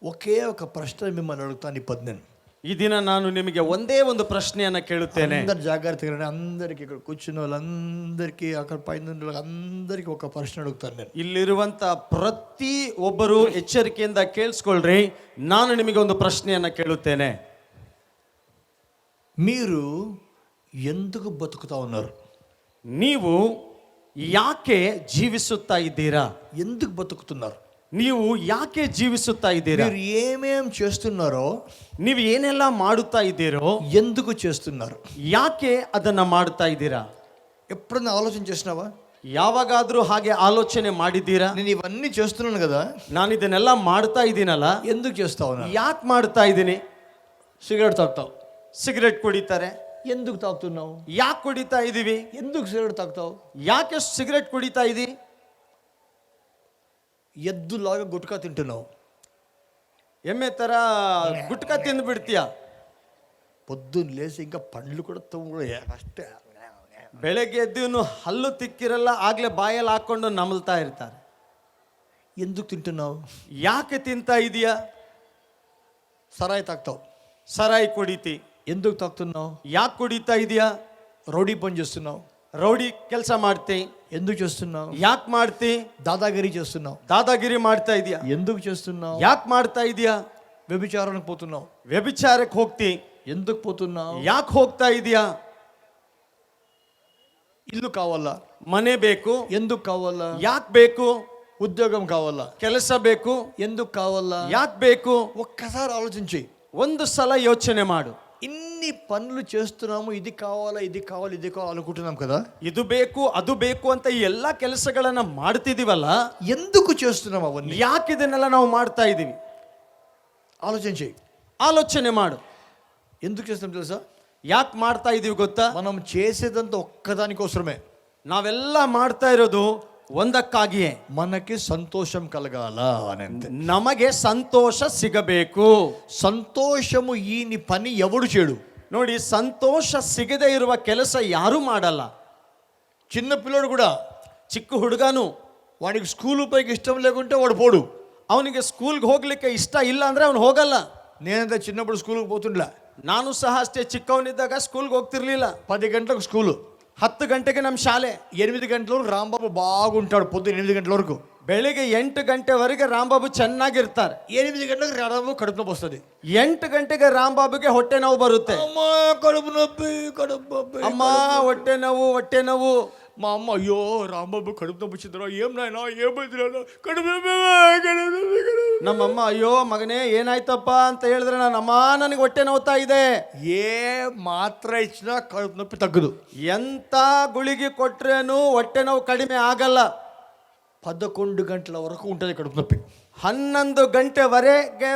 ఒకే ఒక ప్రశ్న మిమ్మల్ని అడుగుతాను. ఈ పద్యం ఈ ದಿನ ನಾನು ನಿಮಗೆ ಒಂದೇ ಒಂದು ಪ್ರಶ್ನೆಯನ್ನ ಕೇಳುತ್ತೇನೆ. అందరు జాగ్రత్తగా, అందరికి ఇక్కడ కూర్చున్న వాళ్ళందరికీ, అక్కడ పైన ఉన్న వాళ్ళందరికీ ఒక ప్రశ్న అడుగుతాను నేను. ಇಲ್ಲಿರುವಂತ ಪ್ರತಿ ಒಬ್ಬರು ಎಚ್ಚರಿಕೆಯಿಂದ ಕೇಳಿಸ್ಕೊಳ್ರಿ. ನಾನು ನಿಮಗೆ ಒಂದು ಪ್ರಶ್ನೆಯನ್ನ ಕೇಳುತ್ತೇನೆ. మీరు ఎందుకు బతుకుతా ఉన్నారు? ನೀವು ಯಾಕೆ ಜೀವಿಸುತ್ತಾ ಇದ್ದೀರಾ? ఎందుకు బతుకుతున్నారు? ನೀವು ಯಾಕೆ ಜೀವಿಸುತ್ತಾ ಇದ್ದೀರಾ? మీరు ఏమేం చేస్తున్నారో, ನೀವು ಏನೆಲ್ಲ ಮಾಡುತ್ತಾ ಇದ್ದೀರೋ, ఎందుకు చేస్తున్నారు? ಯಾಕೆ ಅದನ್ನ ಮಾಡುತ್ತಾ ಇದ್ದೀರಾ? ఎప్పుడన్నా ఆలోచన చేసినావా? ಯಾವಾಗಾದ್ರೂ ಹಾಗೆ ಆಲೋಚನೆ ಮಾಡಿದ್ದೀರಾ? నేను ఇవన్నీ చేస్తున్నాను కదా, ನಾನು ಇದನ್ನೆಲ್ಲ ಮಾಡ್ತಾ ಇದ್ದೀನಲ್ಲ, ఎందుకు చేస్తా ఉన్నా? ಯಾಕೆ ಮಾಡ್ತಾ ಇದ್ದೀನಿ? సిగరెట్ తాగుతావు, ಸಿಗರೆಟ್ ಕುಡಿತಾರೆ, ఎందుకు తాగుతున్నావు? ಯಾಕೆ ಕುಡಿತಾ ಇದೀವಿ? ఎందుకు సిగరెట్ తాగుతావు? ಯಾಕೆ ಸಿಗರೆಟ್ ಕುಡಿತಾ ಇದೀವಿ? ఎద్దులాగా గుట్కా తింటున్నావు, ಎಮ್ಮೆ ತರ ಗುಟ್ಕ ತಿಂದು ಬಿಡ್ತೀಯ. పొద్దున్న లేసి ఇంకా పండ్లు కూడా ಅಷ್ಟೇ. ಬೆಳಗ್ಗೆ ಎದ್ದು ಇನ್ನು ಹಲ್ಲು ತಿಕ್ಕಿರಲ್ಲ, ಆಗ್ಲೇ ಬಾಯಲ್ಲಿ ಹಾಕೊಂಡು ನಮಲ್ತಾ ಇರ್ತಾರೆ. ఎందుకు తింటున్నావు? ಯಾಕೆ ತಿಂತಾ ಇದೀಯಾ? సరాయి తాగుతావు, ಸರಾಯಿ ಕುಡಿತಿ, ఎందుకు తాగుతున్నావు? ಯಾಕೆ ಕುಡಿತಾ ಇದೀಯಾ? రౌడీ పని చేస్తున్నావు, ರೌಡಿ ಕೆಲಸ ಮಾಡ್ತಿ, ఎందుకు చేస్తున్నావు? ಯಾಕೆ ಮಾಡ್ತಿ? దాదాగిరి చేస్తున్నావు, ದಾದಾಗಿರಿ ಮಾಡ್ತಾ ಇದೀಯಾ? ఎందుకు చేస్తున్నావు? ಯಾಕೆ ಮಾಡ್ತಾ ಇದೀಯಾ? వ్యభిచారానికి పోతున్నావు, ವ್ಯಭಿಚಾರಕ್ಕೆ ಹೋಗ್ತಿ, ఎందుకు పోతున్నావు? ಯಾಕೆ ಹೋಗ್ತಾ ಇದೀಯಾ? ఇల్లు కావాలా, ಮನೆ ಬೇಕು, ఎందుకు కావాలా? ಯಾಕೆ ಬೇಕು? ఉద్యోగం కావాలా, ಕೆಲಸ ಬೇಕು, ఎందుకు కావాలా? ಯಾಕೆ ಬೇಕು? ఒక్కసారి ఆలోచించి ಒಂದು ಸಲ ಯೋಚನೆ ಮಾಡು. ఇన్ని పనులు చేస్తున్నాము, ఇది కావాలా, ఇది కావాలి, ఇది కావాలి అనుకుంటున్నాం కదా, ಇದು ಬೇಕು ಅದು ಬೇಕು ಅಂತ ಈ ಎಲ್ಲಾ ಕೆಲಸಗಳನ್ನ ಮಾಡ್ತಿದೀವಲ್ಲ, ఎందుకు చేస్తున్నాం అవన్నీ? ಯಾಕೆ ಇದನ್ನೆಲ್ಲ ನಾವು ಮಾಡ್ತಾ ಇದೀವಿ? ఆలోచించి ಆಲೋಚನೆ ಮಾಡು. ఎందుకు చేస్తున్నాం తెలుసా? ಯಾಕೆ ಮಾಡ್ತಾ ಇದೀವಿ ಗೊತ್ತಾ? మనం చేసేదంతా ఒక్కదానికోసమే. ನಾವೆಲ್ಲ ಮಾಡ್ತಾ ಇರೋದು ಒಂದಕ್ಕಾಗಿಯೇ, మనకి సంతోషం కలగాల అని అంతే. ನಮಗೆ ಸಂತೋಷ ಸಿಗಬೇಕು. సంతోషము ఈని పని ఎవడు చేయడు. ನೋಡಿ, ಸಂತೋಷ ಸಿಗದೇ ಇರುವ ಕೆಲಸ ಯಾರು ಮಾಡಲ್ಲ. చిన్న పిల్లడు కూడా, ಚಿಕ್ಕ ಹುಡುಗನು, వాడికి స్కూల్ పైకి ఇష్టం లేకుంటే వాడు పోడు. ಅವನಿಗೆ ಸ್ಕೂಲ್ಗೆ ಹೋಗ್ಲಿಕ್ಕೆ ಇಷ್ಟ ಇಲ್ಲ ಅಂದ್ರೆ ಅವನು ಹೋಗಲ್ಲ. నేనంతా చిన్నప్పుడు స్కూల్కి పోతుండలే. ನಾನು ಸಹ ಅಷ್ಟೇ, ಚಿಕ್ಕವನಿದ್ದಾಗ ಸ್ಕೂಲ್ಗೆ ಹೋಗ್ತಿರ್ಲಿಲ್ಲ. 10 గంటలకు స్కూలు, 10 ಗಂಟೆಗೆ ನಮ್ಮ ಶಾಲೆ. 8 గంటల వరకు రాంబాబు బాగుంటాడు. పొద్దున్న 8 గంటల వరకు, ಬೆಳಿಗ್ಗೆ 8 ಗಂಟೆವರೆಗೆ ರಾಂಬಾಬು ಚೆನ್ನಾಗಿರ್ತಾರೆ. 8 గంటలకు రాంబాబు కడుపు నొప్పి వస్తుంది. 8 ಗಂಟೆಗೆ ರಾಂಬಾಬುಗೆ ಹೊಟ್ಟೆ ನೋವು ಬರುತ್ತೆ. అమ్మ కడుపు నొప్పి, కడుపు నొప్పి, ಅಮ್ಮ ಹೊಟ್ಟೆ ನೋವು, ಹೊಟ್ಟೆ ನೋವು. మా అమ్మ, అయ్యో రాంబాబు కడుపు నొప్పి వచ్చిందిరా, ఏం నాయనా, ఏమైంది కడుపు నొప్పి. ನಮ್ಮಮ್ಮ, ಅಯ್ಯೋ ಮಗನೇ ಏನಾಯ್ತಪ್ಪ ಅಂತ ಹೇಳಿದ್ರೆ, ನಾನಮ್ಮ ನನಗೆ ಹೊಟ್ಟೆ ನೋವ್ತಾ ಇದೆ. ఏ మాత్ర ఇచ్చినా కడుపు నొప్పి తగ్గదు. ಎಂತ ಗುಳಿಗೆ ಕೊಟ್ರೇನು ಹೊಟ್ಟೆ ನೋವು ಕಡಿಮೆ ಆಗಲ್ಲ. 11 గంటల వరకు ఉంటుంది కడుపు నొప్పి. 11 ಗಂಟೆವರೆಗೆ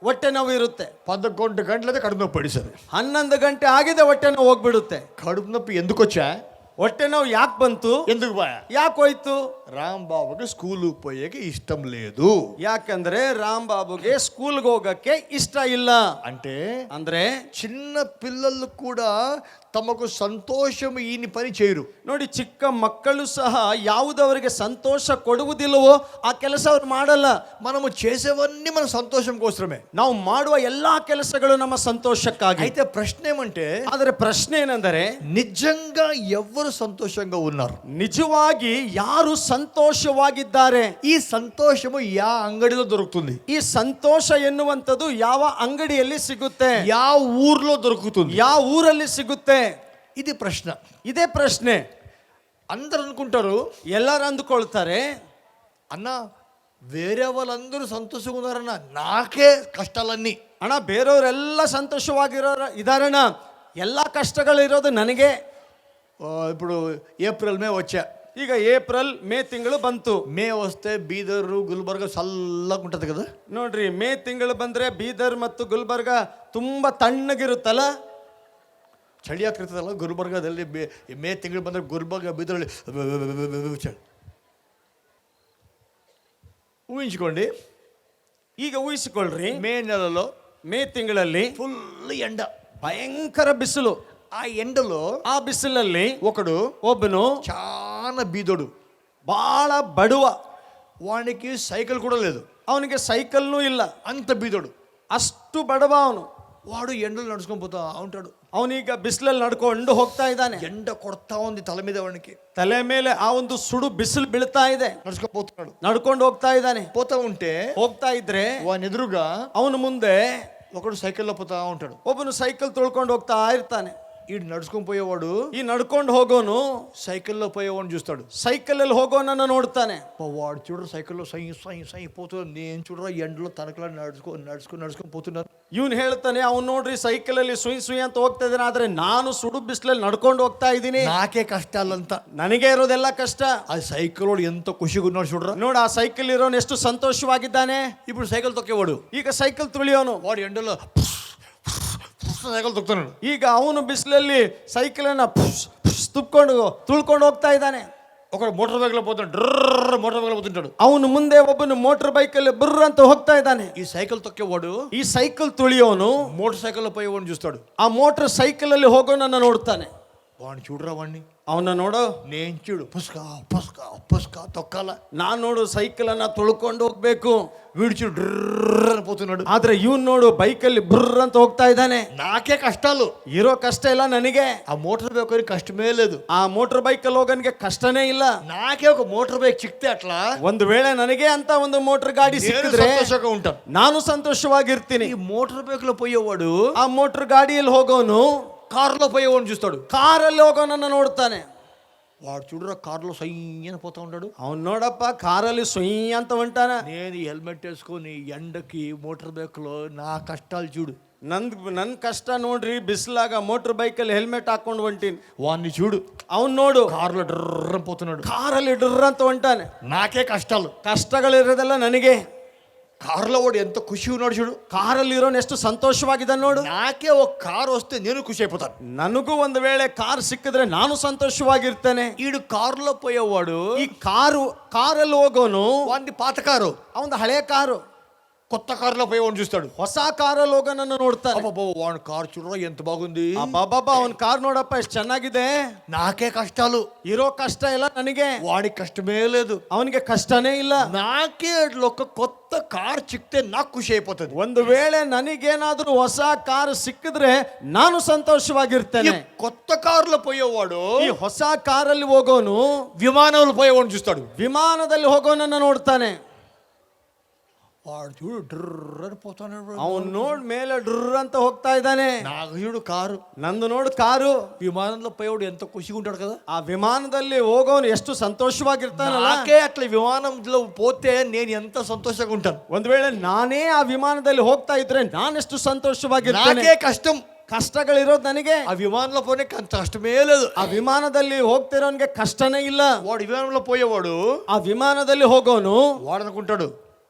ಹೊಟ್ಟೆ ನೋವು ಇರುತ್ತೆ. 11 గంటలైతే కడుపు నొప్పి పడిసరి. 11 ಗಂಟೆ ಆಗಿದೆ, ಹೊಟ್ಟೆ ನೋವು ಹೋಗ್ಬಿಡುತ್ತೆ. కడుపు నొప్పి ఎందుకు వచ్చా? ಹೊಟ್ಟೆ ನೋವು ಯಾಕೆ ಬಂತು? ఎందుకు పోయా? ಯಾಕೆ ಹೋಯ್ತು? రాంబాబుకి స్కూలు పోయేకి ఇష్టం లేదు. ಯಾಕಂದ್ರೆ ರಾಂಬಾಬುಗೆ ಸ್ಕೂಲ್ಗೆ ಹೋಗಕ್ಕೆ ಇಷ್ಟ ಇಲ್ಲ. ಅಂದ್ರೆ చిన్న పిల్లలు కూడా తమకు సంతోషం ఈని పని చేయరు. ನೋಡಿ, ಚಿಕ್ಕ ಮಕ್ಕಳು ಸಹ ಯಾವುದವರಿಗೆ ಸಂತೋಷ ಕೊಡುವುದಿಲ್ಲವೋ ಆ ಕೆಲಸ ಅವ್ರು ಮಾಡಲ್ಲ. మనము చేసేవన్నీ మన సంతోషం కోసమే. ನಾವು ಮಾಡುವ ಎಲ್ಲಾ ಕೆಲಸಗಳು ನಮ್ಮ ಸಂತೋಷಕ್ಕಾಗಿ. అయితే ప్రశ్న ఏమంటే, ಆದರೆ ಪ್ರಶ್ನೆ ಏನೆಂದರೆ, నిజంగా ఎవరు సంతోషంగా ఉన్నారు? ನಿಜವಾಗಿ ಯಾರು ಸಂತೋಷವಾಗಿದ್ದಾರೆ? ఈ సంతోషము యా అంగడిలో దొరుకుతుంది? ಈ ಸಂತೋಷ ಎನ್ನುವಂಥದ್ದು ಯಾವ ಅಂಗಡಿಯಲ್ಲಿ ಸಿಗುತ್ತೆ? యా ఊర్లో దొరుకుతుంది? ಯಾವ ಊರಲ್ಲಿ ಸಿಗುತ್ತೆ? ఇది ప్రశ్న. ಇದೇ ಪ್ರಶ್ನೆ. అందరూ అనుకుంటారు, ಎಲ್ಲರೂ ಅಂದುಕೊಳ್ತಾರೆ, అన్న వేరే వాళ్ళందరూ సంతోషంగా ఉన్నారన్న, నాకే కష్టాలన్నీ. ಅಣ್ಣ, ಬೇರೆಯವರೆಲ್ಲ ಸಂತೋಷವಾಗಿರೋ ಇದಾರಣ್ಣ, ಎಲ್ಲ ಕಷ್ಟಗಳು ಇರೋದು ನನಗೆ. ఇప్పుడు ఏప్రిల్ మే వచ్చా, ಈಗ ಏಪ್ರಿಲ್ ಮೇ ತಿಂಗಳು ಬಂತು. మే వస్తే బీదరు గుల్బర్గ చల్లగా ఉంటుంది కదా. ನೋಡ್ರಿ, ಮೇ ತಿಂಗಳು ಬಂದ್ರೆ ಬೀದರ್ ಮತ್ತು ಗುಲ್ಬರ್ಗ ತುಂಬಾ ತಣ್ಣಗಿರುತ್ತಲ್ಲ. ಚಳಿ ಆಗ್ತಿರ್ತದಲ್ಲ ಗುಲ್ಬರ್ಗದಲ್ಲಿ. ಮೇ ತಿಂಗಳು ಬಂದರೆ ಗುಲ್ಬರ್ಗ ಬೀದರಲ್ಲಿ ಚಳಿ. ಊಹಿಂచుకోండి, ಈಗ ಊಹಿಸಿಕೊಳ್ಳ್ರಿ, మే నెలలో, ಮೇ ತಿಂಗಳಲ್ಲಿ ఫుల్ ఎండ, ಭಯಂಕರ ಬಿಸಿಲು. ఆ ఎండలో ಆ ಬಿಸಿಲಲ್ಲಿ ಒಬ್ಬನು చాలా బీదోడు, ಬಹಳ ಬಡವ, వానికి సైకిల్ కూడా లేదు. ಅವನಿಗೆ ಸೈಕಲ್ನೂ ಇಲ್ಲ, అంత బీదోడు. ಅಷ್ಟು ಬಡವ ಅವನು. వాడు ఎండలు నడుచుకొని పోతా ఉంటాడు. ಅವನೀಗ ಬಿಸಿಲಲ್ಲಿ ನಡ್ಕೊಂಡು ಹೋಗ್ತಾ ಇದ್ದಾನೆ. ఎండ కొడతా ఉంది తల మీద వాడికి. ತಲೆ ಮೇಲೆ ಆ ಒಂದು ಸುಡು ಬಿಸಿಲು ಬೀಳ್ತಾ ಇದೆ. నడుచుకొని పోతున్నాడు. ನಡ್ಕೊಂಡು ಹೋಗ್ತಾ ಇದ್ದಾನೆ. పోతా ఉంటే ಹೋಗ್ತಾ ಇದ್ರೆ వాని ఎదురుగా ಅವನ ಮುಂದೆ ఒకడు సైకిల్లో పోతా ఉంటాడు. ಒಬ್ಬನು ಸೈಕಲ್ ತುಳ್ಕೊಂಡು ಹೋಗ್ತಾ ಇರ್ತಾನೆ. ఈడు నడుచుకొని పోయేవాడు ಈ ನಡ್ಕೊಂಡು ಹೋಗೋನು సైకిల్లో పోయేవాడిని చూస్తాడు. ಸೈಕಲ್ ಅಲ್ಲಿ ಹೋಗೋನನ್ನ ನೋಡ್ತಾನೆ. వాడు చూడరు సైకిల్లో సై సై సై పోతున్నాడు. నేను చూడరా ఎండలో తనకలా నడుచుకొని పోతున్నాను. ಇವನು ಹೇಳ್ತಾನೆ, ಅವ್ನು ನೋಡ್ರಿ ಸೈಕಲ್ ಅಲ್ಲಿ ಸುಯ್ ಸುಯ್ ಅಂತ ಹೋಗ್ತಾ ಇದ್ದಾನೆ, ಆದ್ರೆ ನಾನು ಸುಡು ಬಿಸಿಲಲ್ಲಿ ನಡ್ಕೊಂಡು ಹೋಗ್ತಾ ಇದ್ದೀನಿ. నాకే కష్టాలంతా. ನನಗೆ ಇರೋದೆಲ್ಲ ಕಷ್ಟ. ఆ సైకిల్ వాడు ఎంత ఖుషిగా ఉన్నాడు చూడరా. ನೋಡ, ಆ ಸೈಕಲ್ ಇರೋನು ಎಷ್ಟು ಸಂತೋಷವಾಗಿದ್ದಾನೆ. ఇప్పుడు సైకిల్ తొక్కేవాడు ಈಗ ಸೈಕಲ್ ತುಳಿಯೋನು వాడు ఎండలో సైకిల్ తొక్కుతున్నాడు. ಈಗ ಅವನು ಬಿಸಿಲಲ್ಲಿ ಸೈಕಲ್ ಅನ್ನ ತುಳ್ಕೊಂಡು ಹೋಗ್ತಾ ಇದ್ದಾನೆ. ఒకడు మోటార్ బైక్ లో పోతున్నాడు. డ్రర్ మోటార్ బైక్ లో పోతుంటాడు. ಅವನು ಮುಂದೆ ಒಬ್ಬನು ಮೋಟರ್ ಬೈಕ್ ಅಲ್ಲಿ ಬರ್ರ ಅಂತ ಹೋಗ್ತಾ ಇದ್ದಾನೆ. ఈ సైకిల్ తొక్కేవాడు ಈ ಸೈಕಲ್ ತುಳಿಯೋನು మోటార్ సైకిల్ లో పోయేవాడిని చూస్తాడు. ಆ ಮೋಟರ್ ಸೈಕಲ್ ಅಲ್ಲಿ ಹೋಗೋನನ್ನ ನೋಡ್ತಾನೆ. వాడిని చూడరా వాడిని. ಅವನ ನೋಡು, నేను చూడు పుస్కా పుస్కా పుస్కా తొక్కాల. ನಾನ್ ನೋಡು ಸೈಕಲ್ ಅನ್ನ ತುಳ್ಕೊಂಡು ಹೋಗ್ಬೇಕು, వీడు చూడు డ్రర్ అని పోతున్నాడు. ಆದ್ರೆ ಇವನ್ ನೋಡು ಬೈಕಲ್ಲಿ ಬರ್ರ ಅಂತ ಹೋಗ್ತಾ ಇದ್ದಾನೆ. నాకే కష్టాలు. ಇರೋ ಕಷ್ಟ ಇಲ್ಲ ನನಗೆ. ఆ మోటార్ బైక్ కష్టమే లేదు. ಆ ಮೋಟರ್ ಬೈಕ್ ಅಲ್ಲಿ ಹೋಗನ್ಗೆ ಕಷ್ಟನೇ ಇಲ್ಲ. నాకే ఒక మోటార్ బైక్ చిక్తే అట్లా ಒಂದು ವೇಳೆ ನನಗೆ ಅಂತ ಒಂದು ಮೋಟರ್ ಗಾಡಿ ಸಿಕ್ಕಿದ್ರೆ సంతోషంగా ఉంటాను. ನಾನು ಸಂತೋಷವಾಗಿರ್ತೀನಿ. ఈ మోటార్ బైక్ లో పోయేవాడు ಆ ಮೋಟರ್ ಗಾಡಿಯಲ್ಲಿ ಹೋಗೋನು కారులో పోయేవాడిని చూస్తాడు. ಕಾರಲ್ಲಿ ಹೋಗೋನನ್ನ ನೋಡ್ತಾನೆ. వాడు చూడరా కారులో సై అని పోతా ఉంటాడు. ಅವ್ನು ನೋಡಪ್ಪ ಕಾರಲ್ಲಿ ಸುಯ್ ಅಂತ ಹೊಂಟಾನ. నేను హెల్మెట్ వేసుకొని ఎండకి మోటార్ బైక్ లో నా కష్టాలు చూడు. ನನ್ ಕಷ್ಟ ನೋಡ್ರಿ, ಬಿಸಿಲಾಗ ಮೋಟರ್ ಬೈಕ್ ಅಲ್ಲಿ ಹೆಲ್ಮೆಟ್ ಹಾಕೊಂಡು ಹೊಂಟೀನಿ. వాడిని చూడు, ಅವ್ನು ನೋಡು కారులో డ్రర్ అని పోతున్నాడు. ಕಾರಲ್ಲಿ ಡ್ರ ಅಂತ ಹೊಂಟಾನೆ. నాకే కష్టాలు. ಕಷ್ಟಗಳಿರೋದೆಲ್ಲ ನನಗೆ. కారులో వాడు ఎంత ఖుషి ఉన్నాడు చూడు. ಕಾರಲ್ಲಿ ಇರೋನು ಎಷ್ಟು ಸಂತೋಷವಾಗಿದ್ದಾನೆ ನೋಡು. నాకే ఒక కారు వస్తే నేను ఖుషి అయిపోతాను. ನನಗೂ ಒಂದು ವೇಳೆ ಕಾರ್ ಸಿಕ್ಕಿದ್ರೆ ನಾನು ಸಂತೋಷವಾಗಿರ್ತೇನೆ. ఈడు కారులో పోయేవాడు ಈ ಕಾರಲ್ಲಿ ಹೋಗೋನು వాడి పాత కారు, ಅವನ ಹಳೆ ಕಾರು కొత్త కారులో పోయేవాడిని చూస్తాడు. ಹೊಸ ಕಾರಲ್ಲಿ ಹೋಗೋನನ್ನು ನೋಡ್ತಾನೆ. అబ్బబ్బో వాడి కారు చూడరా ఎంత బాగుంది. ಅಬ್ಬಬ್ಬಬ್ಬ ಅವನ್ ಕಾರ್ ನೋಡಪ್ಪ ಎಷ್ಟು ಚೆನ್ನಾಗಿದೆ. నాకే కష్టాలు. ಇರೋ ಕಷ್ಟ ಇಲ್ಲ ನನಗೆ. వాడికి కష్టమే లేదు. ಅವನಿಗೆ ಕಷ್ಟನೇ ಇಲ್ಲ. నాకే ఒక కొత్త కార్ చిక్తే నాకు ఖుషి అయిపోతుంది. ಒಂದು ವೇಳೆ ನನಗೇನಾದ್ರೂ ಹೊಸ ಕಾರ್ ಸಿಕ್ಕಿದ್ರೆ ನಾನು ಸಂತೋಷವಾಗಿರ್ತೇನೆ. కొత్త కారులో పోయేవాడు ಈ ಹೊಸ ಕಾರಲ್ಲಿ ಹೋಗೋನು విమానంలో పోయేవాడిని చూస్తాడు. ವಿಮಾನದಲ್ಲಿ ಹೋಗೋನನ್ನ ನೋಡ್ತಾನೆ. వాడు చూడు డ్రర్ అని పోతాడు. ಅವನ್ ನೋಡ್ ಮೇಲೆ ಡ್ರ ಅಂತ ಹೋಗ್ತಾ ಇದ್ದಾನೆ. నాకు చూడు కారు. ನಂದು ನೋಡು ಕಾರು. విమానంలో పోయేవాడు ఎంత ఖుషిగా ఉంటాడు కదా. ಆ ವಿಮಾನದಲ್ಲಿ ಹೋಗೋನು ಎಷ್ಟು ಸಂತೋಷವಾಗಿರ್ತಾನಲ್ಲ. నాకే అట్లా విమానంలో పోతే నేను ఎంత సంతోషంగా ఉంటాను. ಒಂದು ವೇಳೆ ನಾನೇ ಆ ವಿಮಾನದಲ್ಲಿ ಹೋಗ್ತಾ ಇದ್ರೆ ನಾನೆಷ್ಟು ಸಂತೋಷವಾಗಿರ್ತೇನೆ. నాకే కష్టం. ಕಷ್ಟಗಳಿರೋದು ನನಗೆ. ఆ విమానంలో పోనే అంత కష్టమే లేదు. ಆ ವಿಮಾನದಲ್ಲಿ ಹೋಗ್ತಿರೋನ್ಗೆ ಕಷ್ಟನೇ ಇಲ್ಲ. వాడు విమానంలో పోయేవాడు ಆ ವಿಮಾನದಲ್ಲಿ ಹೋಗೋನು వాడు అనుకుంటాడు,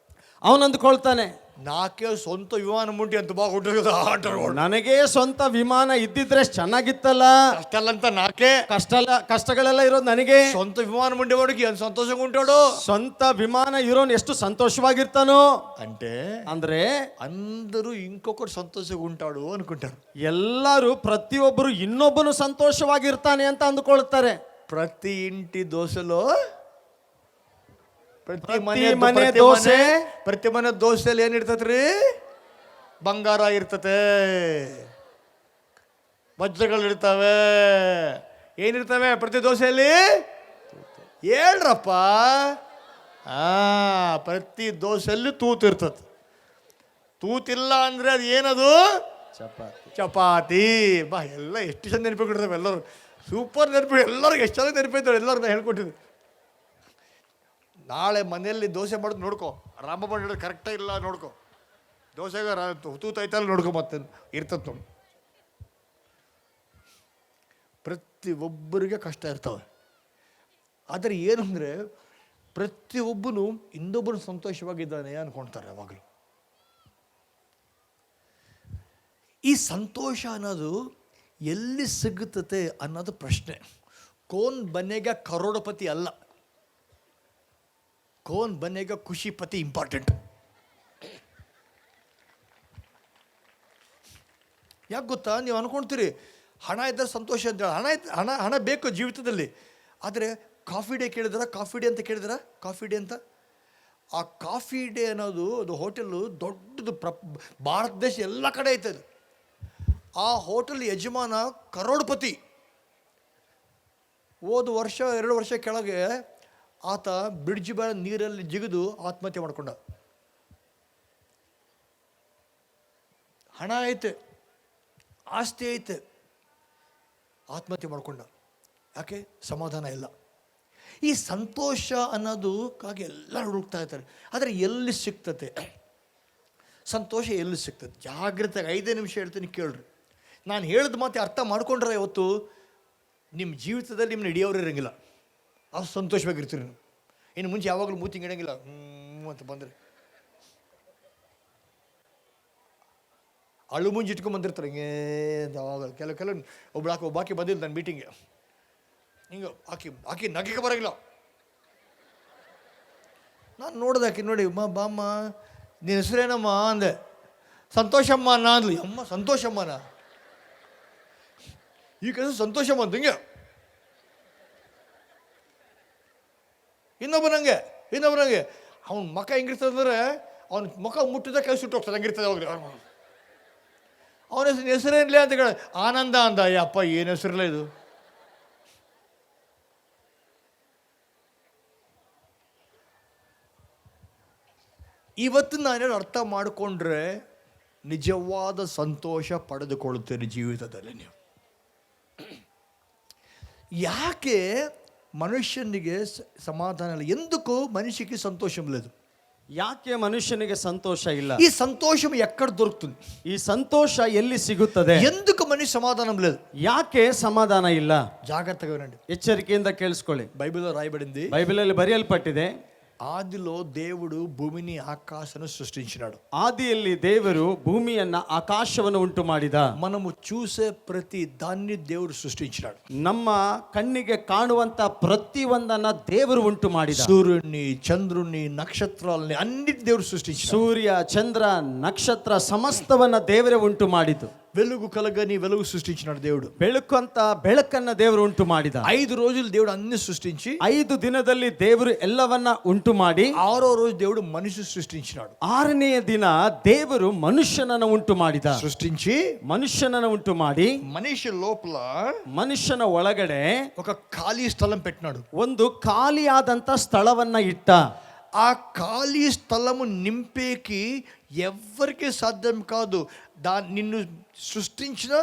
ಅವನು ಅಂದ್ಕೊಳ್ತಾನೆ, నాకే సొంత విమానం ఉంటే ఎంత బాగుంటుంది కదా అంటారు వాడు. ನನಗೆ ಸ್ವಂತ ವಿಮಾನ ಇದ್ದಿದ್ರೆ ಚೆನ್ನಾಗಿತ್ತಲ್ಲ. కష్టాలంతా నాకే. ಕಷ್ಟಗಳೆಲ್ಲ ಇರೋದು ನನಗೆ. సొంత విమానం ఉండేవాడికి ఎంత సంతోషంగా ఉంటాడో. ಸ್ವಂತ ವಿಮಾನ ಇರೋನು ಎಷ್ಟು ಸಂತೋಷವಾಗಿರ್ತಾನೋ. అంటే ಅಂದ್ರೆ అందరూ ఇంకొకటి సంతోషంగా ఉంటాడు అనుకుంటారు. ಎಲ್ಲರೂ ಪ್ರತಿಯೊಬ್ಬರು ಇನ್ನೊಬ್ಬನು ಸಂತೋಷವಾಗಿರ್ತಾನೆ ಅಂತ ಅಂದ್ಕೊಳ್ತಾರೆ. ప్రతి ఇంటి దోశలో ಪ್ರತಿ ಮನೆ ದೋಸೆಯಲ್ಲಿ ಏನಿರ್ತತ್ರಿ? ಬಂಗಾರ ಇರ್ತತೆ, ವಜ್ರಗಳಿರ್ತವೆ. ಏನಿರ್ತವೆ ಪ್ರತಿ ದೋಸೆಯಲ್ಲಿ? ಹೇಳ್ರಪ್ಪ. ಪ್ರತಿ ದೋಸೆಯಲ್ಲಿ ತೂತು ಇರ್ತದೆ. ತೂತಿಲ್ಲ ಅಂದ್ರೆ ಅದು ಏನದು? ಚಪಾತಿ. ಬಾ, ಎಲ್ಲ ಎಷ್ಟು ಚಂದ ನೆನಪಿಟ್ಟಿರ್ತವೆ. ಎಲ್ಲರೂ ಸೂಪರ್ ನೆನಪಿ. ಎಲ್ಲರಿಗೂ ಎಷ್ಟು ಚೆನ್ನಾಗಿ ನೆನಪಿದ್ದಾರೆ. ಎಲ್ಲರೂ ನಾನು ಹೇಳ್ಕೊಟ್ಟಿದ್ದೆ. ನಾಳೆ ಮನೆಯಲ್ಲಿ ದೋಸೆ ಮಾಡೋದು ನೋಡ್ಕೊ. ರಾಮಬಣ್ಣ ಹಿಡಿದು ಕರೆಕ್ಟಾಗಿ ಇಲ್ಲ ನೋಡ್ಕೊ. ದೋಸೆಗೆ ತೂತೈತಲ್ಲ ನೋಡ್ಕೊ. ಮತ್ತೆ ಇರ್ತದೆ ನೋಡಿ. ಪ್ರತಿಯೊಬ್ಬರಿಗೆ ಕಷ್ಟ ಇರ್ತವೆ. ಆದರೆ ಏನಂದರೆ ಪ್ರತಿಯೊಬ್ಬನು ಇನ್ನೊಬ್ಬನು ಸಂತೋಷವಾಗಿದ್ದಾನೆ ಅನ್ಕೊಳ್ತಾರೆ ಯಾವಾಗಲೂ. ಈ ಸಂತೋಷ ಅನ್ನೋದು ಎಲ್ಲಿ ಸಿಗುತ್ತದೆ ಅನ್ನೋದು ಪ್ರಶ್ನೆ. ಕೋನ್ ಬನ್ನೇಗ ಕರೋಡಪತಿ ಅಲ್ಲ, ಕೋನ್ ಬನ್ನೇಗ ಖುಷಿಪತಿ ಇಂಪಾರ್ಟೆಂಟ್. ಯಾಕೆ ಗೊತ್ತಾ? ನೀವು ಅನ್ಕೊಳ್ತೀರಿ ಹಣ ಇದ್ದರೆ ಸಂತೋಷ ಅಂತ. ಹಣ ಬೇಕು ಜೀವಿತದಲ್ಲಿ. ಆದರೆ ಕಾಫಿ ಡೇ ಕೇಳಿದ್ರ? ಕಾಫಿ ಡೇ ಅಂತ ಕೇಳಿದ್ರ? ಕಾಫಿ ಡೇ ಅಂತ ಆ ಕಾಫಿ ಡೇ ಅನ್ನೋದು ಅದು ಹೋಟೆಲ್ಲು ದೊಡ್ಡದು ಭಾರತ ದೇಶ ಎಲ್ಲ ಕಡೆ ಐತೆ ಅದು. ಆ ಹೋಟೆಲ್ ಯಜಮಾನ ಕರೋಡ್ಪತಿ. ಹೋದ ವರ್ಷ 2 ವರ್ಷ ಕೆಳಗೆ ಆತ ಬ್ರಿಡ್ಜ್ ಮೇಲೆ ನೀರಲ್ಲಿ ಜಿಗಿದು ಆತ್ಮಹತ್ಯೆ ಮಾಡ್ಕೊಂಡ. ಹಣ ಐತೆ, ಆಸ್ತಿ ಐತೆ, ಆತ್ಮಹತ್ಯೆ ಮಾಡ್ಕೊಂಡ. ಯಾಕೆ? ಸಮಾಧಾನ ಇಲ್ಲ. ಈ ಸಂತೋಷ ಅನ್ನೋದಕ್ಕಾಗಿ ಎಲ್ಲರೂ ಹುಡುಕ್ತಾ ಇರ್ತಾರೆ. ಆದರೆ ಎಲ್ಲಿ ಸಿಗ್ತತೆ ಸಂತೋಷ? ಎಲ್ಲಿ ಸಿಗ್ತದೆ? ಜಾಗ್ರತೆಯಾಗಿ 5 ನಿಮಿಷ ಹೇಳ್ತೀನಿ ಕೇಳ್ರಿ. ನಾನು ಹೇಳಿದ ಮಾತೆ ಅರ್ಥ ಮಾಡ್ಕೊಂಡ್ರೆ ಇವತ್ತು ನಿಮ್ಮ ಜೀವಿತದಲ್ಲಿ ನಿಮ್ಮನ್ನ ಹಿಡಿಯೋರು ಇರೋಂಗಿಲ್ಲ. ಅಷ್ಟು ಸಂತೋಷವಾಗಿರ್ತೀರಿ ನೀವು. ಇನ್ನು ಮುಂಚೆ ಯಾವಾಗಲೂ ಮೂತಿಂಗ್ ಇಡೋಂಗಿಲ್ಲ ಅಂತ ಬಂದರೆ ಅಳು ಮುಂಜಿ ಇಟ್ಕೊಂಡು ಬಂದಿರ್ತಾರೆ ಹಿಂಗೇ ಯಾವಾಗ. ಕೆಲವು ಒಬ್ಬಾಕಿ ಬಂದಿಲ್ಲ ನನ್ನ ಮೀಟಿಂಗ್ಗೆ. ಹಿಂಗೆ ಆಕಿ ನಗಿಗೆ ಬರೋಂಗಿಲ್ಲ. ನಾನು ನೋಡ್ದೆ ಆಕಿ ನೋಡಿ, ಬಾಮ್ಮ ನಿನ್ನ ಹೆಸರೇನಮ್ಮ ಅಂದೆ. ಸಂತೋಷಮ್ಮ ಅನ್ನ ಅಂದ್ಲು. ಅಮ್ಮ ಸಂತೋಷಮ್ಮನ? ಈ ಕೆಲಸ ಸಂತೋಷಮ್ಮ ಅಂತ ಹಿಂಗೆ. ಇನ್ನೊಬ್ಬನಂಗೆ ಅವ್ನ ಮಕ್ಕ ಹೆಂಗಿರ್ತದಂದ್ರೆ ಅವ್ನ ಮುಖ ಮುಟ್ಟಿದ ಕೈ ಸುಟ್ಟು ಹೋಗ್ತದೆ, ಹಂಗಿರ್ತದೆ. ಹೋಗ್ರಿ ಅವನ ಹೆಸರೇನ್ಲೇ ಅಂತ ಹೇಳ. ಆನಂದ ಅಂದ. ಅಪ್ಪ ಏನು ಹೆಸರಿಲ್ಲ ಇದು. ಇವತ್ತು ನಾನೇನು ಅರ್ಥ ಮಾಡಿಕೊಂಡ್ರೆ ನಿಜವಾದ ಸಂತೋಷ ಪಡೆದುಕೊಳ್ಳುತ್ತೇನೆ ಜೀವಿತದಲ್ಲಿ. ನೀವು ಯಾಕೆ ಮನುಷ್ಯನಿಗೆ ಸಮಾಧಾನ ಇಲ್ಲ? ಎಂದಕ್ಕೂ ಮನುಷ್ಯಕ್ಕೆ ಸಂತೋಷ లేదు. ಯಾಕೆ ಮನುಷ್ಯನಿಗೆ ಸಂತೋಷ ಇಲ್ಲ? ఈ సంతోషం ఎక్కడ దొరుకుతుంది? ಈ ಸಂತೋಷ ಎಲ್ಲಿ ಸಿಗುತ್ತದೆ? ఎందుకు మనిషి సమాధానం లేదు? ಯಾಕೆ ಸಮಾಧಾನ ಇಲ್ಲ? జాగ్రత్తగా వినండి, ಎಚ್ಚರಿಕೆಯಿಂದ ಕೇಳಿಸ್ಕೊಳ್ಳಿ. బైబిల్లో రాయబడింది, ಬೈಬಲಲ್ಲಿ ಬರೆಯಲ್ಪಟ್ಟಿದೆ, ఆదిలో దేవుడు భూమిని ఆకాశను సృష్టించినాడు. ಆದಿಯಲ್ಲಿ ದೇವರು ಭೂಮಿಯನ್ನ ಆಕಾಶವನ್ನು ಉಂಟು ಮಾಡಿದ. మనము చూసే ప్రతి దాన్ని దేవుడు సృష్టించినాడు. ನಮ್ಮ ಕಣ್ಣಿಗೆ ಕಾಣುವಂತ ಪ್ರತಿ ಒಂದನ್ನ ದೇವರು ಉಂಟು ಮಾಡಿದ. సూర్యుడిని, చంద్రుణ్ణి, నక్షత్రాలని అన్నిటి దేవుడు సృష్టించాడు. ಸೂರ್ಯ, ಚಂದ್ರ, ನಕ್ಷತ್ರ ಸಮಸ್ತವನ್ನ ದೇವರೇ ಉಂಟು ಮಾಡಿದ್ದು. వెలుగు కలగని వెలుగు సృష్టించినాడు దేవుడు. ಬೆಳಕು ಅಂತ ಬೆಳಕನ್ನ ದೇವರು ಉಂಟು ಮಾಡಿದ. 5 రోజులు దేవుడు అన్ని సృష్టించి 5 ದಿನದಲ್ಲಿ ದೇವರು ಎಲ್ಲವನ್ನ ಉಂಟು ಮಾಡಿ 6వ రోజు దేవుడు మనిషి సృష్టించినాడు. 6ನೇ ದಿನ ದೇವರು ಮನುಷ್ಯನನ್ನು ಉಂಟು ಮಾಡಿದ. సృష్టించి ಮನುಷ್ಯನನ್ನು ಉಂಟು ಮಾಡಿ మనిషి లోపల ಮನುಷ್ಯನ ಒಳಗಡೆ ఒక ఖాళీ స్థలం పెట్టినాడు. ಒಂದು ಖಾಲಿಯಾದಂತ ಸ್ಥಳವನ್ನ ಇಟ್ಟ. ఆ ఖాళీ స్థలము నింపేకి ఎవ్వరికి సాధ్యం కాదు. నిన్ను సృష్టించిన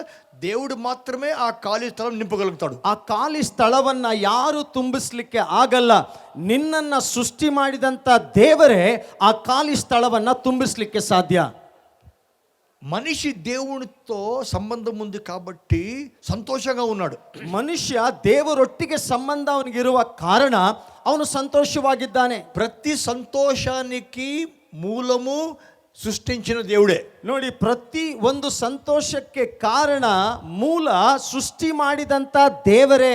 దేవుడు మాత్రమే ఆ ఖాళీ స్థలం నింపగలుగుతాడు. ಆ ಖಾಲಿ ಸ್ಥಳವನ್ನ ಯಾರು ತುಂಬಿಸ್ಲಿಕ್ಕೆ ಆಗಲ್ಲ. ನಿನ್ನನ್ನ ಸೃಷ್ಟಿ ಮಾಡಿದಂತ ದೇವರೇ ಆ ಖಾಲಿ ಸ್ಥಳವನ್ನ ತುಂಬಿಸ್ಲಿಕ್ಕೆ ಸಾಧ್ಯ. మనిషి దేవునితో సంబంధం ఉంది కాబట్టి సంతోషంగా ఉన్నాడు. ಮನುಷ್ಯ ದೇವರೊಟ್ಟಿಗೆ ಸಂಬಂಧ ಅವನಿಗಿರುವ ಕಾರಣ ಅವನು ಸಂತೋಷವಾಗಿದ್ದಾನೆ. ప్రతి సంతోషానికి మూలము సృష్టించిన దేవుడే. ನೋಡಿ, ಪ್ರತಿ ಒಂದು ಸಂತೋಷಕ್ಕೆ ಕಾರಣ ಮೂಲ ಸೃಷ್ಟಿ ಮಾಡಿದಂತ ದೇವರೇ.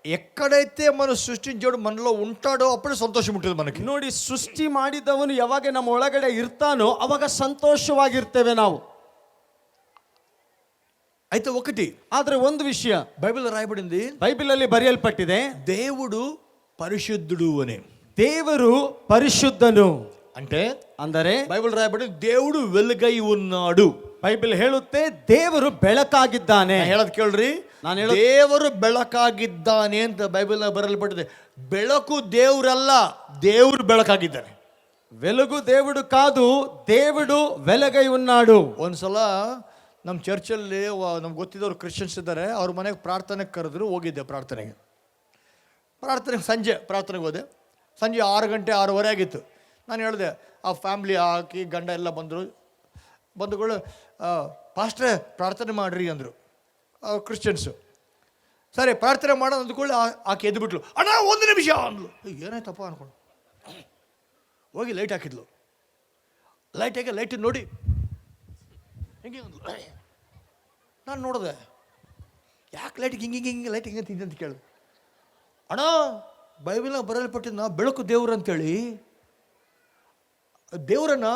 ఎక్కడైతే మనం సృష్టించాడు మనలో ఉంటాడో అప్పుడే సంతోషం ఉంటుంది మనకి. ನೋಡಿ, ಸೃಷ್ಟಿ ಮಾಡಿದವನು ಯಾವಾಗ ನಮ್ಮ ಒಳಗಡೆ ಇರ್ತಾನೋ ಅವಾಗ ಸಂತೋಷವಾಗಿರ್ತೇವೆ ನಾವು. అయితే ఒకటి, ಆದ್ರೆ ಒಂದು ವಿಷಯ బైబిల్లో రాయబడింది, ಬೈಬಲಲ್ಲಿ ಬರೆಯಲ್ಪಟ್ಟಿದೆ, దేవుడు పరిశుద్ధుడు అని. ದೇವರು ಪರಿಶುದ್ಧನು అంటే ಅಂದರೆ బైబిల్ రాయబడింది దేవుడు వెలుగై ఉన్నాడు. ಬೈಬಲ್ ಹೇಳುತ್ತೆ ದೇವರು ಬೆಳಕಾಗಿದ್ದಾನೆ. ಹೇಳೋದು ಕೇಳ್ರಿ, ದೇವರು ಬೆಳಕಾಗಿದ್ದಾನೆ ಅಂತ ಬೈಬಲ್ ಬರೆಯಲ್ಪಟ್ಟಿದೆ. ಬೆಳಕು ದೇವರಲ್ಲ, ದೇವರು ಬೆಳಕಾಗಿದ್ದಾನೆ. వెలుగు దేవుడు కాదు, దేవుడు వెలుగై ఉన్నాడు. ಒಂದ್ಸಲ ನಮ್ಮ ಚರ್ಚಲ್ಲಿ ನಮ್ಗೆ ಗೊತ್ತಿದ್ದವ್ರು ಕ್ರಿಶ್ಚಿಯನ್ಸ್ ಇದ್ದಾರೆ. ಅವ್ರ ಮನೆಗೆ ಪ್ರಾರ್ಥನೆಗೆ ಕರೆದ್ರು, ಹೋಗಿದ್ದೆ ಪ್ರಾರ್ಥನೆಗೆ. ಸಂಜೆ ಪ್ರಾರ್ಥನೆಗೆ ಹೋದೆ. ಸಂಜೆ 6 ಗಂಟೆ 6:30 ಆಗಿತ್ತು. ನಾನು ಹೇಳಿದೆ, ಆ ಫ್ಯಾಮ್ಲಿ ಹಾಕಿ ಗಂಡ ಎಲ್ಲ ಬಂಧುಗಳು ಪಾಸ್ಟ್ರೇ ಪ್ರಾರ್ಥನೆ ಮಾಡ್ರಿ ಅಂದರು ಕ್ರಿಶ್ಚಿಯನ್ಸು. ಸರಿ ಪ್ರಾರ್ಥನೆ ಮಾಡೋದು ಅಂದ್ಕೊಳ್ಳಿ ಆಕೆ ಎದ್ದುಬಿಟ್ಲು. ಅಣ್ಣ 1 ನಿಮಿಷ ಅಂದ್ಲು. ಏನಾಯ್ತಪ್ಪ ಅಂದ್ಕೊಂಡು ಹೋಗಿ ಲೈಟ್ ಹಾಕಿದ್ಲು. ಲೈಟ್ ಹಾಕಿ ಲೈಟ್ ನೋಡಿ ಹಿಂಗೆ ಅಂದ್ಲು. ನಾನು ನೋಡಿದೆ, ಯಾಕೆ ಲೈಟಿಗೆ ಹಿಂಗೆ ಲೈಟ್ ಹಿಂಗೆ ತಿಂದೆ ಅಂತ ಕೇಳಿದೆ. ಅಣ್ಣ ಬೈಬಲ್ನಾಗ ಬರೆಯಲ್ಪಟ್ಟಿದ್ದ ಬೆಳಕು ದೇವ್ರು ಅಂತೇಳಿ ದೇವರನ್ನ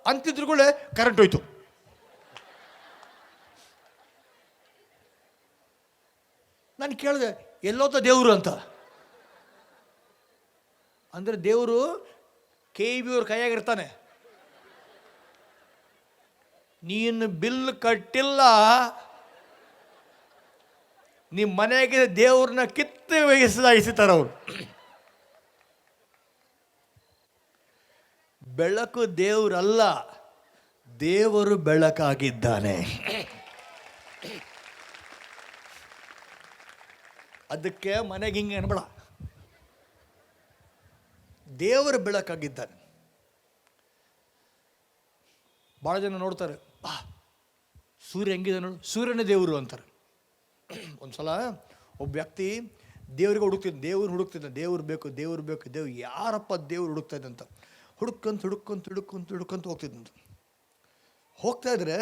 ಅಂತಿದ್ರುಗಳೇ ಕರೆಂಟ್ ಹೋಯ್ತು. ನಾನು ಕೇಳಿದೆ, ಎಲ್ಲೋತ ದೇವರು ಅಂತ. ಅಂದರೆ ದೇವರು KEB ಅವ್ರ ಕೈಯಾಗಿರ್ತಾನೆ. ನೀನು ಬಿಲ್ ಕಟ್ಟಿಲ್ಲ, ನಿಮ್ಮ ಮನೆಗೆ ದೇವ್ರನ್ನ ಕಿತ್ತು ವಹಿಸಿತಾರೆ ಅವರು. ಬೆಳಕು ದೇವರಲ್ಲ, ದೇವರು ಬೆಳಕಾಗಿದ್ದಾನೆ. ಅದಕ್ಕೆ ಮನೆಗೆ ಹಿಂಗೆ ಅನ್ಬೇಡ, ದೇವರು ಬೆಳಕಾಗಿದ್ದಾನೆ. ಭಾಳ ಜನ ನೋಡ್ತಾರೆ, ಸೂರ್ಯ ಹೆಂಗಿದೆ ನೋಡು, ಸೂರ್ಯನೇ ದೇವರು ಅಂತಾರೆ. ಒಂದ್ಸಲ ಒಬ್ಬ ವ್ಯಕ್ತಿ ದೇವ್ರಿಗೆ ಹುಡುಕ್ತಿದ್ದ, ದೇವ್ರು ಬೇಕು, ದೇವ್ರು ಯಾರಪ್ಪ ದೇವ್ರು ಹುಡುಕ್ತಾ ಇದ್ದಂತ ಹುಡುಕಂತ ಹೋಗ್ತಿದ್ದಂತ. ಹೋಗ್ತಾ ಇದ್ರೆ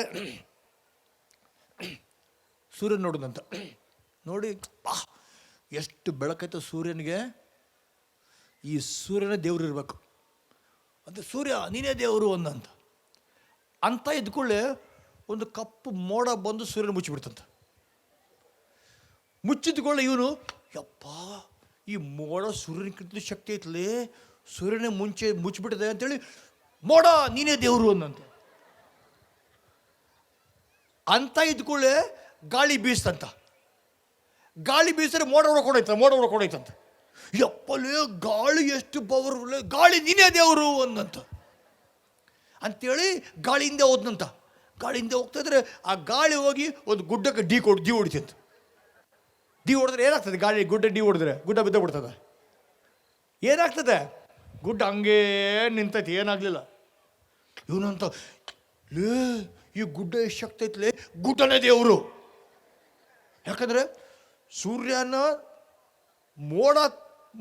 ಸೂರ್ಯನ ನೋಡಿದಂತ. ನೋಡಿ ಎಷ್ಟು ಬೆಳಕೈತೆ ಸೂರ್ಯನಿಗೆ, ಈ ಸೂರ್ಯನೇ ದೇವ್ರು ಇರಬೇಕು ಅಂತ, ಸೂರ್ಯ ನೀನೇ ದೇವರು ಅಂತ ಇದ್ಕೊಳ್ಳೆ ಒಂದು ಕಪ್ಪು ಮೋಡ ಬಂದು ಸೂರ್ಯನ ಮುಚ್ಚಿಬಿಡ್ತಂತ. ಮುಚ್ಚಿದ್ಕೊಳ್ಳೆ ಇವನು, ಯಪ್ಪ ಈ ಮೋಡ ಸೂರ್ಯನಕ್ಕಿಂತಲೂ ಶಕ್ತಿ ಐತಲೇ, ಸೂರ್ಯನೇ ಮುಚ್ಚಿಬಿಟ್ಟಿದೆ ಅಂತೇಳಿ ಮೋಡ ನೀನೇ ದೇವರು ಅಂತ ಇದ್ಕೊಳ್ಳೆ ಗಾಳಿ ಬೀಸ್ತಂತ. ಗಾಳಿ ಬೀಸಿದ್ರೆ ಮೋಡ ಹೊಡ್ಕೊಂಡೈತಂತ. ಯಪ್ಪಲೇ ಗಾಳಿ ಎಷ್ಟು ಪವರ್ಫುಲ್, ಗಾಳಿ ನೀನೇ ದೇವರು ಅಂತೇಳಿ ಗಾಳಿಯಿಂದ ಹೋದ್ನಂತ. ಗಾಳಿಯಿಂದ ಹೋಗ್ತಾ ಇದ್ರೆ ಆ ಗಾಳಿ ಹೋಗಿ ಒಂದು ಗುಡ್ಡಕ್ಕೆ ಡಿ ಹೊಡಿತಂತ. ಡಿ ಹೊಡೆದ್ರೆ ಏನಾಗ್ತದೆ? ಗಾಳಿ ಡಿ ಹೊಡೆದ್ರೆ ಗುಡ್ಡ ಬಿದ್ದ ಬಿಡ್ತದೆ. ಏನಾಗ್ತದೆ? ಗುಡ್ಡ ಹಂಗೇ ನಿಂತೈತಿ, ಏನಾಗಲಿಲ್ಲ. ಇವನಂತ, ಲೇ ಈ ಗುಡ್ಡ ಎಷ್ಟು ಶಕ್ತಿ ಐತ್ಲೇ, ಗುಡ್ಡನೇ ದೇವರು. ಯಾಕಂದ್ರೆ ಸೂರ್ಯನ ಮೋಡ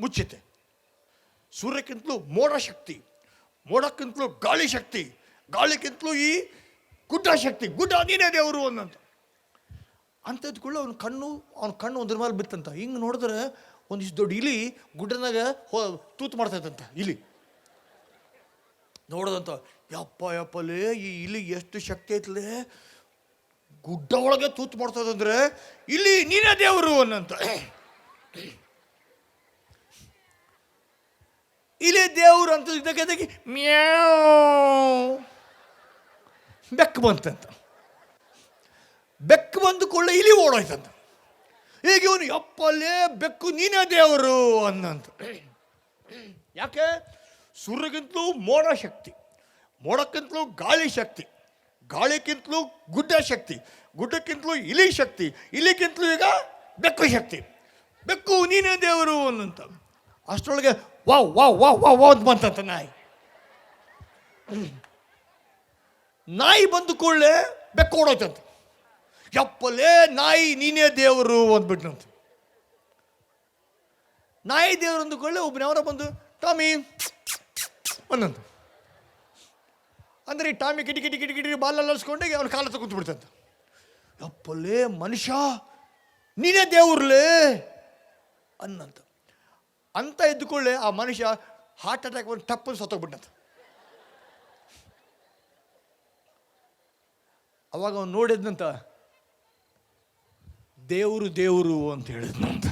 ಮುಚ್ಚುತ್ತೆ, ಸೂರ್ಯಕ್ಕಿಂತಲೂ ಮೋಡ ಶಕ್ತಿ, ಮೋಡಕ್ಕಿಂತಲೂ ಗಾಳಿ ಶಕ್ತಿ, ಗಾಳಿಗಿಂತಲೂ ಈ ಗುಡ್ಡ ಶಕ್ತಿ, ಗುಡ್ಡ ನೀನೇ ದೇವರು ಅಂತ ಇದ್ಕೊಳ್ಳಿ ಅವನ ಕಣ್ಣು ಒಂದ್ರ ಮೇಲೆ ಬಿತ್ತಂತ. ಹಿಂಗೆ ನೋಡಿದ್ರೆ ಒಂದಿಷ್ಟು ದೊಡ್ಡ ಇಲಿ ಗುಡ್ಡನಾಗ ತೂತು ಮಾಡ್ತೈತಂತ. ಇಲಿ ನೋಡೋದಂತ, ಯಪ್ಪಲೇ ಈ ಇಲಿ ಎಷ್ಟು ಶಕ್ತಿ ಐತಲೇ, ಗುಡ್ಡ ಒಳಗೆ ತೂತು ಮಾಡ್ತದಂದ್ರೆ ಇಲ್ಲಿ ನೀನೇ ದೇವರು ಇಲ್ಲಿ ದೇವರು ಅಂತ ಇದಕ್ಕೆ ಮ್ಯಾವ್ ಬೆಕ್ಕು ಬಂತಂತ. ಬೆಕ್ಕು ಬಂದು ಕೊಳ್ಳೆ ಇಲಿ ಓಡೋಯ್ತಂತ. ಈಗ ಇವನು ಯಪ್ಪಲ್ಲೇ ಬೆಕ್ಕು ನೀನೇ ದೇವರು ಯಾಕೆ? ಸೂರ್ಯಕ್ಕಿಂತಲೂ ಮೋಡ ಶಕ್ತಿ, ಮೋಡಕ್ಕಿಂತಲೂ ಗಾಳಿ ಶಕ್ತಿ, ಗಾಳಿಗಿಂತಲೂ ಗುಡ್ಡ ಶಕ್ತಿ, ಗುಡ್ಡಕ್ಕಿಂತಲೂ ಇಲಿ ಶಕ್ತಿ, ಇಲಿಗಿಂತಲೂ ಈಗ ಬೆಕ್ಕು ಶಕ್ತಿ, ಬೆಕ್ಕು ನೀನೇ ದೇವರು ಅಷ್ಟರೊಳಗೆ ವಾವ್ ವಾವ್ ವಾವ್ ವಾವ್ ವಾವ್ ಬಂತಂತ ನಾಯಿ ಬಂದು ಕೂಡಲೇ ಬೆಕ್ಕು ಓಡೋಯ್ತಂತ. ಯಪ್ಪಲೇ ನಾಯಿ ನೀನೇ ದೇವರು ಅಂದ್ಬಿಟ್ನಂತ. ನಾಯಿ ದೇವರು ಅಂದುಕೊಳ್ಳೆ ಒಬ್ಬನವರ ಬಂದು ಟಾಮಿ ಅನ್ನಂತ. ಅಂದರೆ ಈ ಟಾಮಿ ಕಿಟಿ ಬಾಲಲ್ಲಿ ಅಲ್ಸ್ಕೊಂಡೆ ಅವನ ಕಾಲ ಕೂತ್ಬಿಡ್ತಂತ. ಯಪ್ಪಲೇ ಮನುಷ್ಯ ನೀನೇ ದೇವ್ರಲೇ ಅಂತ ಇದ್ದುಕೊಳ್ಳೆ ಆ ಮನುಷ್ಯ ಹಾರ್ಟ್ ಅಟ್ಯಾಕ್ ಬಂದು ಟಪ್ಪನ್ನು ಸತ್ತೋಗ್ಬಿಟ್ಟಂತ. ಅವಾಗ ಅವನು ನೋಡಿದ್ನಂತ, ದೇವರು ಅಂತ ಹೇಳಿದ್ನಂತ.